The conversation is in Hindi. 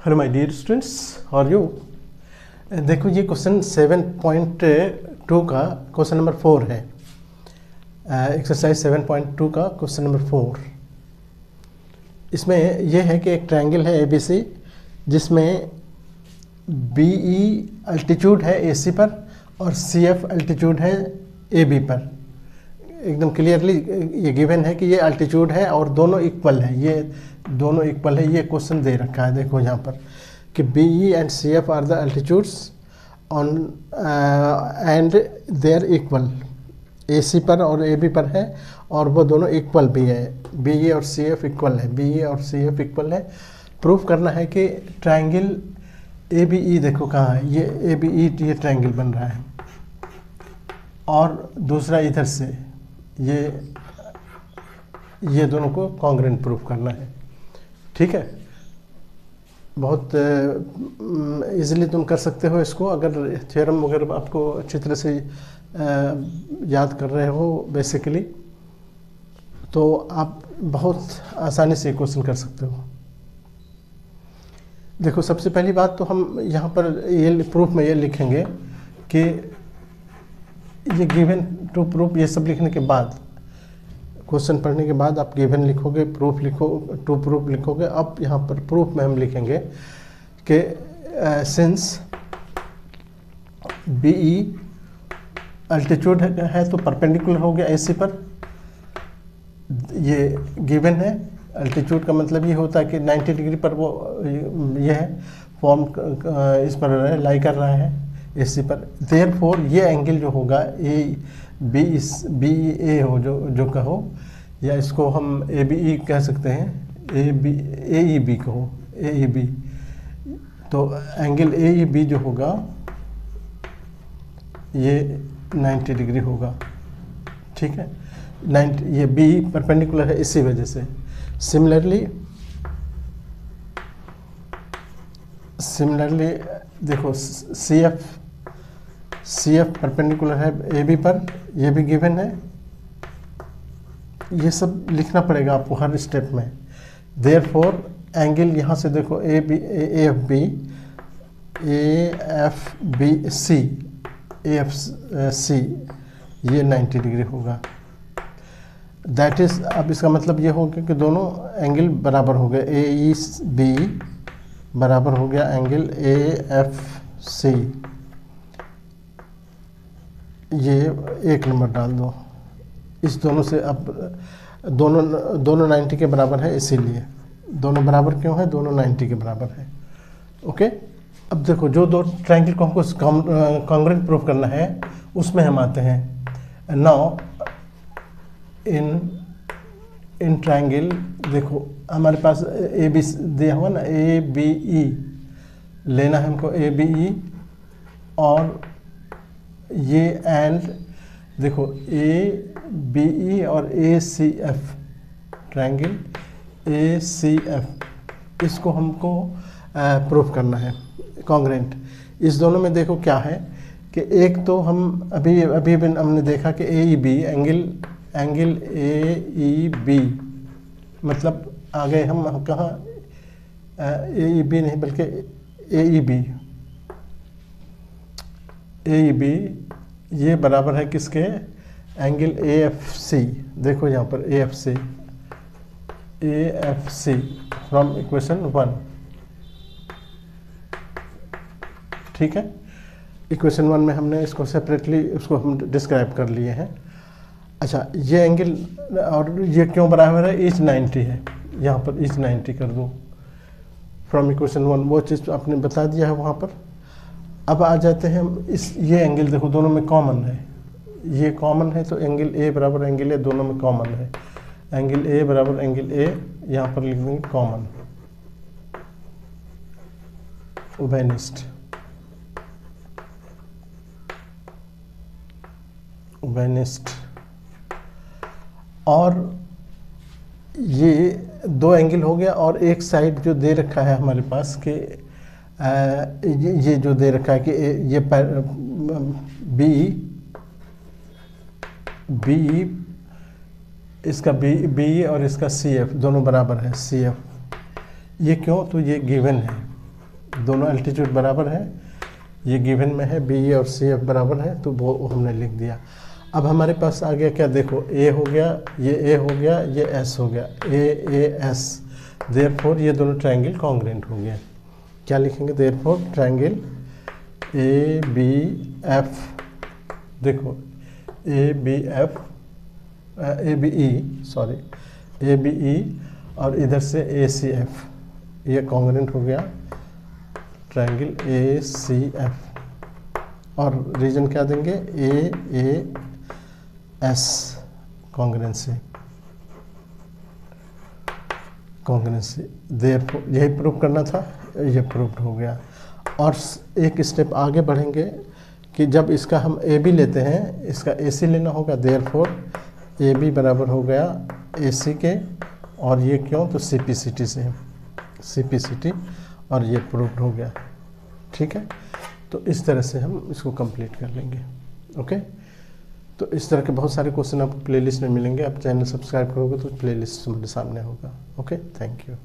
Hello my dear students, how are you. देखो ये क्वेश्चन 7.2 का क्वेश्चन नंबर 4 है। एक्सरसाइज 7.2 का क्वेश्चन नंबर 4। इसमें यह है कि एक ट्रायंगल है ABC जिसमें BE अल्टीट्यूड है AC पर और CF अल्टीट्यूड है AB पर। एकदम क्लियरली ये गिवन है कि ये अल्टीट्यूड है और दोनों इक्वल है, ये दोनों इक्वल है। ये क्वेश्चन दे रखा है, देखो यहाँ पर कि BE and CF are the altitudes on and they are equal. AC पर और AB पर है और वो दोनों इक्वल भी है। BE और CF इक्वल है, BE और CF इक्वल है। प्रूफ करना है कि ट्रायंगल ABE देखो कहाँ है, ये ABE ये ट्रायंगल बन रहा है और दूसरा इधर से ये दोनों को कॉन्ग्रुएंट प्रूफ करना है। ठीक है, बहुत इजीली तुम कर सकते हो इसको। अगर थ्योरम वगैरह आपको अच्छी तरह से याद कर रहे हो बेसिकली, तो आप बहुत आसानी से क्वेश्चन कर सकते हो। देखो सबसे पहली बात तो हम यहाँ पर ये प्रूफ में ये लिखेंगे कि ये गिवन टू प्रूफ, ये सब लिखने के बाद, क्वेश्चन पढ़ने के बाद आप गिवन लिखोगे, प्रूफ लिखो, टू प्रूफ लिखोगे। अब यहाँ पर प्रूफ में हम लिखेंगे कि सिंस BE अल्टीट्यूड है तो परपेंडिकुलर हो गया AC पर। ये गिवन है, अल्टीट्यूड का मतलब ये होता है कि 90 डिग्री पर वो ये है फॉर्म इस पर लाई कर रहा है AC पर। देयरफॉर ये एंगल जो होगा BEA हो जो कहो, या इसको हम ABE कह सकते हैं, AEB कहो, AEB। तो एंगल AEB जो होगा ये 90 डिग्री होगा। ठीक है, 90, ये B परपेंडिकुलर है इसी वजह से। सिमिलरली देखो CF परपेंडिकुलर है AB पर, ये भी गिवन है। ये सब लिखना पड़ेगा आपको हर स्टेप में। देयरफॉर एंगल यहाँ से देखो AFC ये 90 डिग्री होगा। दैट इज़, अब इसका मतलब ये हो गया कि दोनों एंगल बराबर हो गए। AEB बराबर हो गया एंगल AFC। ये 1 नंबर डाल दो इस दोनों से। अब दोनों 90 के बराबर है, इसीलिए दोनों बराबर क्यों है, दोनों 90 के बराबर है। ओके, अब देखो जो दो ट्रायंगल को हमको कॉन्ग्रुएंट प्रूफ करना है उसमें हम आते हैं। नाउ इन ट्रायंगल देखो हमारे पास AB दिया हुआ ना, ABE लेना है हमको, ABE। और ये एंड देखो ABE और ACF, ट्रायंगल ACF, इसको हमको प्रूफ करना है कॉन्ग्रुएंट। इस दोनों में देखो क्या है कि एक तो हम अभी हमने देखा कि AEB एंगल AEB, मतलब आ गए हम कहाँ, AEB नहीं बल्कि AEB ये बराबर है किसके, एंगल AFC। देखो यहाँ पर AFC फ्रॉम इक्वेशन 1। ठीक है, इक्वेशन 1 में हमने इसको सेपरेटली उसको हम डिस्क्राइब कर लिए हैं। अच्छा, ये एंगल और ये क्यों बराबर है, ईच 90 है, यहाँ पर ईच 90 कर दो फ्रॉम इक्वेशन 1। वो चीज़ आपने बता दिया है वहाँ पर। अब आ जाते हैं हम ये एंगल देखो दोनों में कॉमन है, ये कॉमन है तो एंगल A बराबर एंगल A दोनों में कॉमन है। एंगल A बराबर एंगल A यहाँ पर लिख देंगे कॉमन, उभयनिष्ठ। और ये दो एंगल हो गया और एक साइड जो दे रखा है हमारे पास कि ये जो दे रखा है कि ये BE इसका BE और इसका CF दोनों बराबर है, CF। ये क्यों, तो ये गिवन है दोनों एल्टीट्यूड बराबर है, ये गिवन में है, बी और सी एफ बराबर है, तो वो हमने लिख दिया। अब हमारे पास आ गया क्या, देखो ए हो गया, ये ए हो गया, ये एस हो गया, ए एस, देयरफॉर ये दोनों ट्रायंगल कॉन्ग्रुएंट हो गया। क्या लिखेंगे, therefore triangle A B F, देखो A B F, A B E, sorry A B E, और इधर से ए सी एफ, ये कॉन्ग्रुएंट हो गया ट्रायंगल ए सी एफ। और रीजन क्या देंगे, ए एस, कॉन्ग्रुएंसी, देयरफॉर यही प्रूव करना था, ये प्रूव्ड हो गया। और एक स्टेप आगे बढ़ेंगे कि जब इसका हम ए बी लेते हैं, इसका ए सी लेना होगा, देयरफॉर ए बी बराबर हो गया ए सी के, और ये क्यों, तो सी पी सी टी से, सी पी सी टी, और ये प्रूव्ड हो गया। ठीक है, तो इस तरह से हम इसको कंप्लीट कर लेंगे। ओके, तो इस तरह के बहुत सारे क्वेश्चन आपको प्लेलिस्ट में मिलेंगे। आप चैनल सब्सक्राइब करोगे तो प्लेलिस्ट हमारे सामने होगा। Okay, thank you.